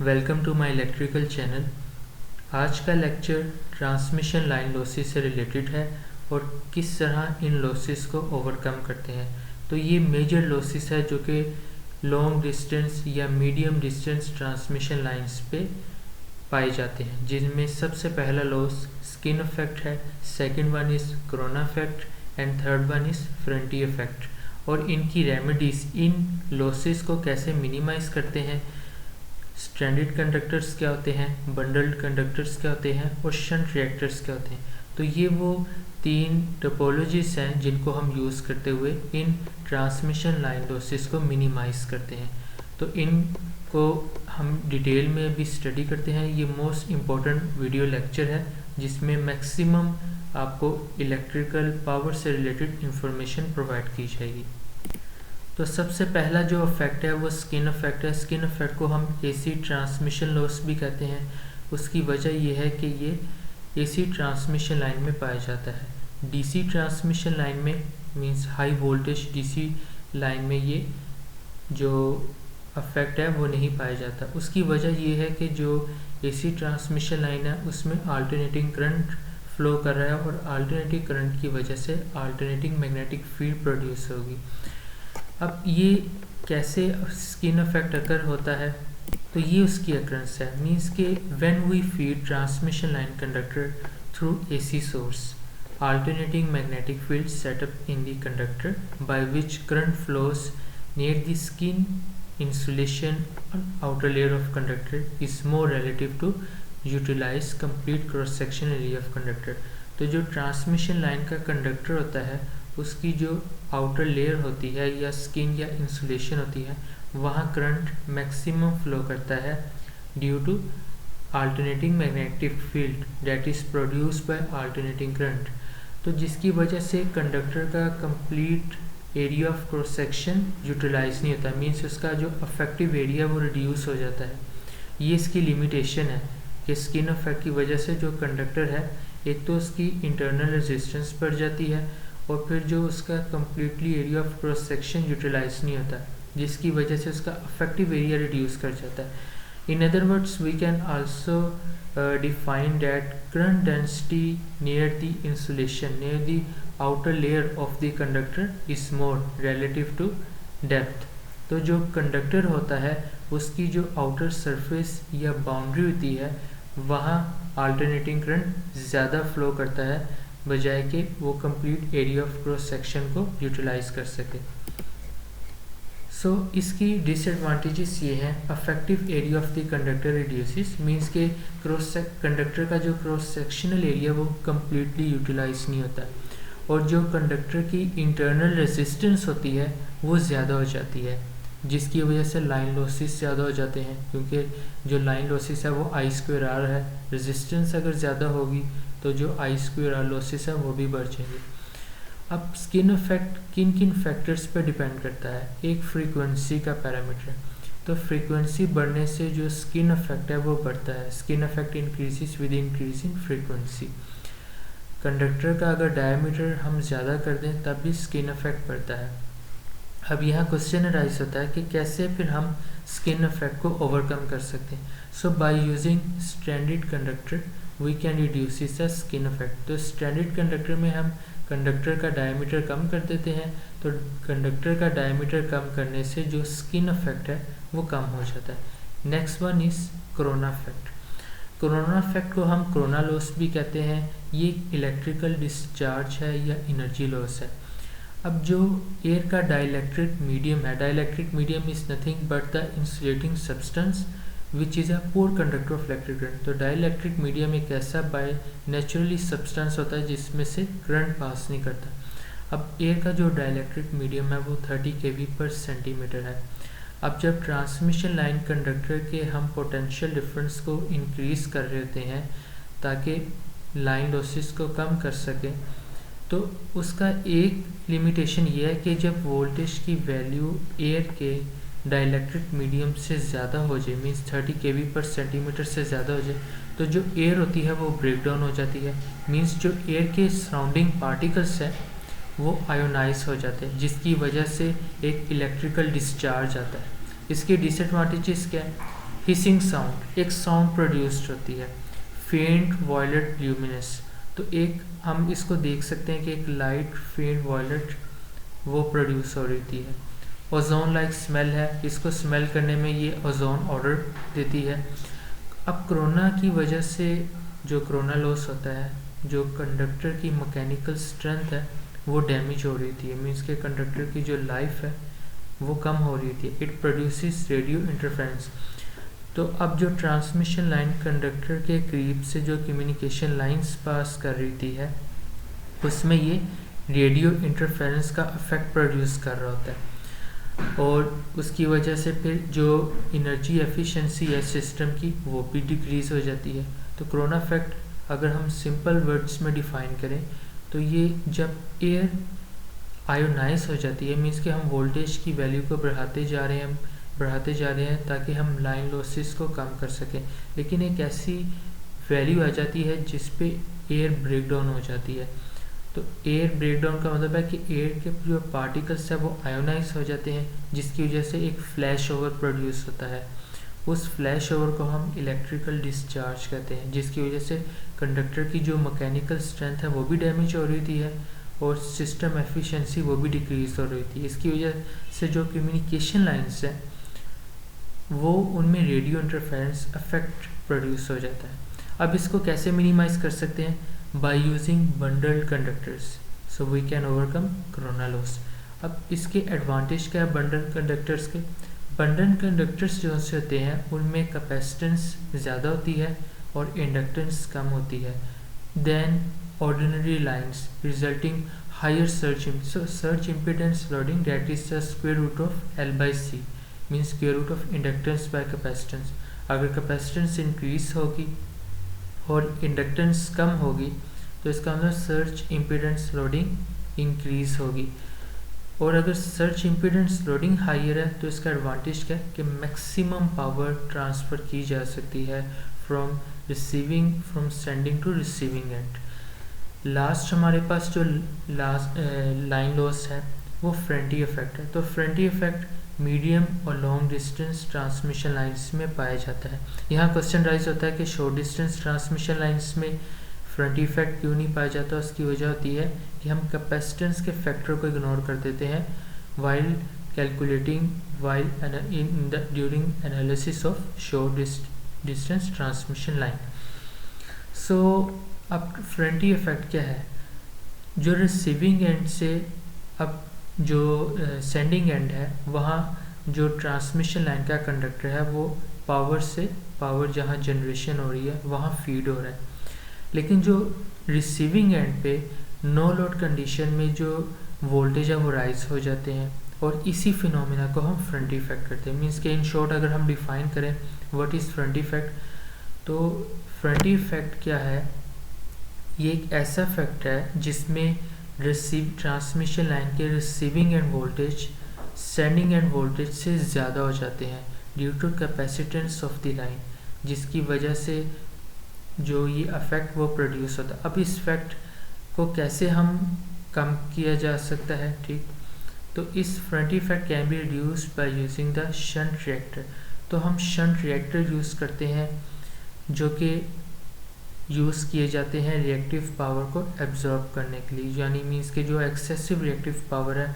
Welcome to my electrical channel. आज का lecture transmission line losses से रिलेटेड है और किस तरह इन लॉसेस को ओवरकम करते हैं। तो ये मेजर लॉसेस है जो कि लॉन्ग डिस्टेंस या मीडियम डिस्टेंस ट्रांसमिशन लाइंस पे पाए जाते हैं, जिनमें सबसे पहला लॉस स्किन इफेक्ट है, second one is corona effect and third one is Ferranti effect. और इनकी रेमेडीज़, इन लॉसेस को कैसे मिनिमाइज़ करते हैं, स्ट्रैंडेड कंडक्टर्स क्या होते हैं, बंडल्ड कंडक्टर्स क्या होते हैं और शंट रिएक्टर्स क्या होते हैं। तो ये वो तीन टोपोलॉजीज हैं जिनको हम यूज़ करते हुए इन ट्रांसमिशन लाइन लॉसेस को मिनिमाइज़ करते हैं। तो इनको हम डिटेल में अभी स्टडी करते हैं। ये मोस्ट इम्पॉर्टेंट वीडियो लेक्चर है जिसमें मैक्सिमम आपको इलेक्ट्रिकल पावर से रिलेटेड इंफॉर्मेशन प्रोवाइड की जाएगी। तो सबसे पहला जो इफेक्ट है वो स्किन इफेक्ट है। स्किन इफेक्ट को हम एसी ट्रांसमिशन लॉस भी कहते हैं। उसकी वजह ये है कि ये एसी ट्रांसमिशन लाइन में पाया जाता है। डीसी ट्रांसमिशन लाइन में means high voltage DC line में ये जो इफेक्ट है वो नहीं पाया जाता। उसकी वजह ये है कि जो एसी ट्रांसमिशन लाइन है उसमें अल्टरनेटिंग करंट फ्लो कर रहा है और अल्टरनेटिंग करंट की वजह से अल्टरनेटिंग मैग्नेटिक फील्ड प्रोड्यूस होगी। अब ये कैसे स्किन इफेक्ट अकर होता है, तो ये उसकी अकरेंस है। मीन्स के when we feed transmission line conductor through AC source, alternating magnetic field set up in the conductor by which current flows near the skin insulation on outer layer of conductor is more relative to utilize complete cross section area of conductor। तो जो transmission line का conductor होता है उसकी जो outer layer होती है या स्किन या इंसुलेशन होती है वहाँ करंट मैक्सिमम फ्लो करता है due to alternating magnetic field that is produced by alternating current. तो जिसकी वजह से कंडक्टर का complete area of cross section utilise नहीं होता। मीन्स उसका जो अफेक्टिव एरिया वो रिड्यूस हो जाता है। ये इसकी लिमिटेशन है कि स्किन इफेक्ट की वजह से जो कंडक्टर है एक तो उसकी इंटरनल रेजिस्टेंस बढ़ जाती है और फिर जो उसका completely area of cross section utilise नहीं होता, जिसकी वजह से उसका अफेक्टिव एरिया रिड्यूस कर जाता है। In other words we can also define that current density near the insulation near the outer layer of the conductor is more relative to depth. तो जो कंडक्टर होता है उसकी जो आउटर सरफेस या बाउंड्री होती है वहाँ अल्टरनेटिंग करंट ज़्यादा फ्लो करता है बजाय कि वो complete area of cross section को यूटिलाइज कर सके। सो इसकी डिसएडवांटेजेस ये हैं, affective area of the conductor reduces, means के कंडक्टर का जो क्रॉस सेक्शनल एरिया वो कम्प्लीटली यूटिलाइज नहीं होता और जो कंडक्टर की इंटरनल रेजिस्टेंस होती है वो ज़्यादा हो जाती है, जिसकी वजह से लाइन लॉसेस ज़्यादा हो जाते हैं। क्योंकि जो लाइन लॉसेस है वो I²R है, रेजिस्टेंस अगर ज़्यादा होगी तो जो I²R लॉसेस है वो भी बढ़ जाएंगे। अब स्किन इफेक्ट किन किन फैक्टर्स पर डिपेंड करता है। एक फ्रीक्वेंसी का पैरामीटर, तो फ्रीक्वेंसी बढ़ने से जो स्किन इफेक्ट है वो बढ़ता है। Skin effect increases with increase in frequency. Conductor का अगर डायमीटर हम ज़्यादा कर दें तब भी स्किन इफेक्ट बढ़ता है। अब यहाँ क्वेश्चन राइज होता है कि कैसे फिर हम स्किन इफेक्ट को ओवरकम कर सकते हैं। So by using stranded conductor we can reduce the skin effect. तो स्ट्रैंडेड कंडक्टर में हम कंडक्टर का डायमीटर कम कर देते हैं, तो कंडक्टर का डायमीटर कम करने से जो स्किन इफेक्ट है वो कम हो जाता है। Next one is corona effect. Corona effect को हम कोरोना लॉस भी कहते हैं। ये इलेक्ट्रिकल डिस्चार्ज है या इनर्जी लॉस है। अब जो एयर का डाइलेक्ट्रिक मीडियम है, dielectric medium is nothing but the insulating substance which is a poor conductor of electric current. तो डाइलेक्ट्रिक मीडियम एक ऐसा बाय नेचुरली सब्सटेंस होता है जिसमें से करंट पास नहीं करता। अब एयर का जो डाइलेक्ट्रिक मीडियम है वो 30 kV/cm है। अब जब ट्रांसमिशन लाइन कंडक्टर के हम पोटेंशियल डिफरेंस को इंक्रीज़ कर रहे होते हैं ताकि लाइन लॉसेस को कम कर सकें, तो उसका एक लिमिटेशन ये है कि जब वोल्टेज की वैल्यू एयर के डाइलेक्ट्रिक मीडियम से ज़्यादा हो जाए, मीन्स 30 kV/cm से ज़्यादा हो जाए, तो जो एयर होती है वो ब्रेक डाउन हो जाती है। मीन्स जो एयर के सराउंडिंग पार्टिकल्स हैं वो आयोनाइज हो जाते हैं, जिसकी वजह से एक इलेक्ट्रिकल डिस्चार्ज आता है। इसके डिसएडवांटेजेस क्या है? हिसिंग साउंड, एक साउंड प्रोड्यूस्ड होती है। फेंट वॉयलेट ल्यूमिनस, तो एक हम इसको देख सकते हैं कि एक लाइट फेंट वॉयलेट वो प्रोड्यूस हो रही है। ओजोन लाइक स्मेल है, इसको स्मेल करने में ये ओजोन ऑर्डर देती है। अब कोरोना की वजह से जो कोरोना लॉस होता है, जो कंडक्टर की मैकेनिकल स्ट्रेंथ है वो डैमेज हो रही थी, मीन्स के कंडक्टर की जो लाइफ है वो कम हो रही थी। इट प्रोड्यूसेस रेडियो इंटरफेरेंस, तो अब जो ट्रांसमिशन लाइन कंडक्टर के करीब से जो कम्युनिकेशन लाइंस पास कर रही थी है उसमें ये रेडियो इंटरफेरेंस का इफेक्ट प्रोड्यूस कर रहा होता है, और उसकी वजह से फिर जो एनर्जी एफिशिएंसी है सिस्टम की वो भी डिक्रीज़ हो जाती है। तो कोरोना इफेक्ट अगर हम सिंपल वर्ड्स में डिफ़ाइन करें तो ये जब एयर आयोनाइज हो जाती है, मीन्स कि हम वोल्टेज की वैल्यू को बढ़ाते जा रहे हैं ताकि हम लाइन लॉसेस को कम कर सकें, लेकिन एक ऐसी वैल्यू आ जाती है जिस पे एयर ब्रेकडाउन हो जाती है। तो एयर ब्रेकडाउन का मतलब है कि एयर के जो पार्टिकल्स है वो आयोनाइज हो जाते हैं, जिसकी वजह से एक फ्लैश ओवर प्रोड्यूस होता है। उस फ्लैश ओवर को हम इलेक्ट्रिकल डिस्चार्ज कहते हैं, जिसकी वजह से कंडक्टर की जो मैकेनिकल स्ट्रेंथ है वो भी डैमेज हो रही थी है और सिस्टम एफिशिएंसी वो भी डिक्रीज हो रही थी। इसकी वजह से जो कम्युनिकेशन लाइंस है वो उनमें रेडियो इंटरफेरेंस इफेक्ट प्रोड्यूस हो जाता है। अब इसको कैसे मिनिमाइज कर सकते हैं? By using bundled conductors, so we can overcome corona loss. अब इसके एडवांटेज क्या है बंडल्ड कंडक्टर्स के? बंडल्ड कंडक्टर्स जो से होते हैं उनमें कैपेसिटेंस ज़्यादा होती है और इंडक्टेंस कम होती है than ordinary lines, resulting higher surge impedance loading that is the square root of L/C, means square root of inductance by capacitance. अगर कैपेसिटेंस इंक्रीज होगी और इंडक्टेंस कम होगी तो इसका मतलब सर्ज इम्पीडेंस लोडिंग इंक्रीज होगी, और अगर सर्ज इम्पीडेंस लोडिंग हायर है तो इसका एडवांटेज क्या है कि मैक्सिमम पावर ट्रांसफ़र की जा सकती है from sending to receiving end. Last हमारे पास जो लाइन लॉस है वो फ्रेंटी इफेक्ट है। तो फ्रेंटी इफेक्ट मीडियम और लॉन्ग डिस्टेंस ट्रांसमिशन लाइंस में पाया जाता है। यहाँ क्वेश्चन राइज होता है कि शॉर्ट डिस्टेंस ट्रांसमिशन लाइंस में फ्रंट इफेक्ट क्यों नहीं पाया जाता? उसकी वजह होती है कि हम कैपेसिटेंस के फैक्टर को इग्नोर कर देते हैं while calculating during analysis of short distance transmission line. So अब फ्रंटी इफेक्ट क्या है? जो रिसीविंग एंड से अब जो सेंडिंग एंड है वहाँ जो ट्रांसमिशन लाइन का कंडक्टर है वो पावर जहाँ जनरेशन हो रही है वहाँ फीड हो रहा है, लेकिन जो रिसीविंग एंड पे नो लोड कंडीशन में जो वोल्टेज है वो राइज हो जाते हैं, और इसी फिनोमिना को हम फ्रंट इफेक्ट करते हैं। मीन्स के इन शॉर्ट अगर हम डिफाइन करें व्हाट इज़ फ्रंट इफेक्ट, तो फ्रंट इफेक्ट क्या है? ये एक ऐसा इफेक्ट है जिसमें ट्रांसमिशन लाइन के receiving end voltage sending end voltage से ज़्यादा हो जाते हैं due to capacitance of the line, जिसकी वजह से जो ये इफेक्ट वो प्रोड्यूस होता है। अब इस इफेक्ट को कैसे हम कम किया जा सकता है? ठीक, तो इस front effect can be reduced by using the shunt reactor. तो हम शंट रिएक्टर यूज़ करते हैं जो कि यूज़ किए जाते हैं रिएक्टिव पावर को एब्जॉर्ब करने के लिए, यानी मीन्स के जो एक्सेसिव रिएक्टिव पावर है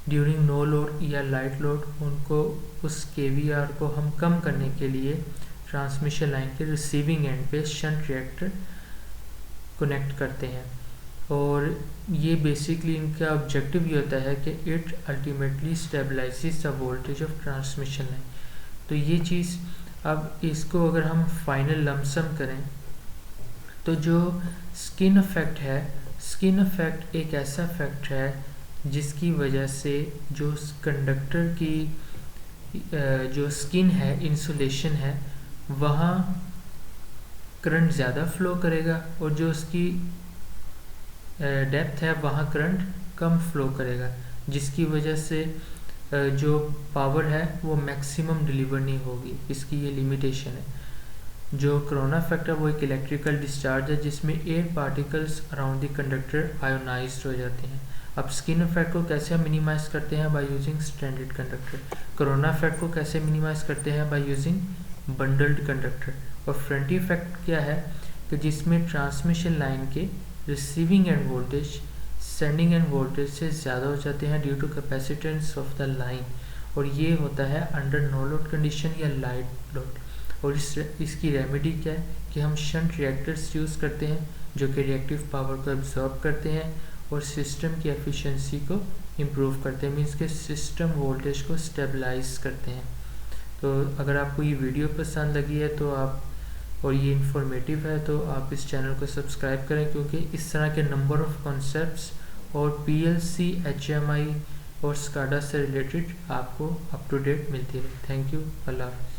ड्यूरिंग नो लोड या लाइट लोड, उनको उस KVR को हम कम करने के लिए ट्रांसमिशन लाइन के रिसीविंग एंड पे शंट रिएक्टर कनेक्ट करते हैं। और ये बेसिकली इनका ऑब्जेक्टिव ये होता है कि it ultimately stabilises the voltage of transmission line. तो ये चीज़, अब इसको अगर हम फाइनल लमसम करें तो जो स्किन इफेक्ट है, स्किन इफेक्ट एक ऐसा इफेक्ट है जिसकी वजह से जो कंडक्टर की जो स्किन है, इंसुलेशन है, वहाँ करंट ज़्यादा फ्लो करेगा और जो उसकी डेप्थ है वहाँ करंट कम फ्लो करेगा, जिसकी वजह से जो पावर है वो मैक्सिमम डिलीवर नहीं होगी। इसकी ये लिमिटेशन है। जो कोरोना इफेक्ट है वो एक इलेक्ट्रिकल डिस्चार्ज है जिसमें air particles around the conductor ionised हो जाते हैं। अब स्किन इफेक्ट को कैसे हम मिनिमाइज करते हैं? By using stranded conductor. Corona effect को कैसे मिनिमाइज करते हैं? By using bundled conductor. और फ्रंट इफेक्ट क्या है कि जिसमें ट्रांसमिशन लाइन के receiving end voltage sending end voltage से ज़्यादा हो जाते हैं due to capacitance of the line, और ये होता है अंडर नो लोड कंडीशन या लाइट लोड। और इसकी रेमेडी क्या है कि हम शंट रिएक्टर्स यूज़ करते हैं जो कि रिएक्टिव पावर को एब्जॉर्ब करते हैं और सिस्टम की एफिशिएंसी को इम्प्रूव करते हैं, मीन्स के सिस्टम वोल्टेज को स्टेबलाइज करते हैं। तो अगर आपको ये वीडियो पसंद लगी है तो आप और ये इन्फॉर्मेटिव है तो आप इस चैनल को सब्सक्राइब करें, क्योंकि इस तरह के नंबर ऑफ़ कॉन्सेप्ट्स और PLC HMI और SCADA से रिलेटेड आपको अप टू डेट मिलती है। Thank you. अल्लाह हाफ़िज़।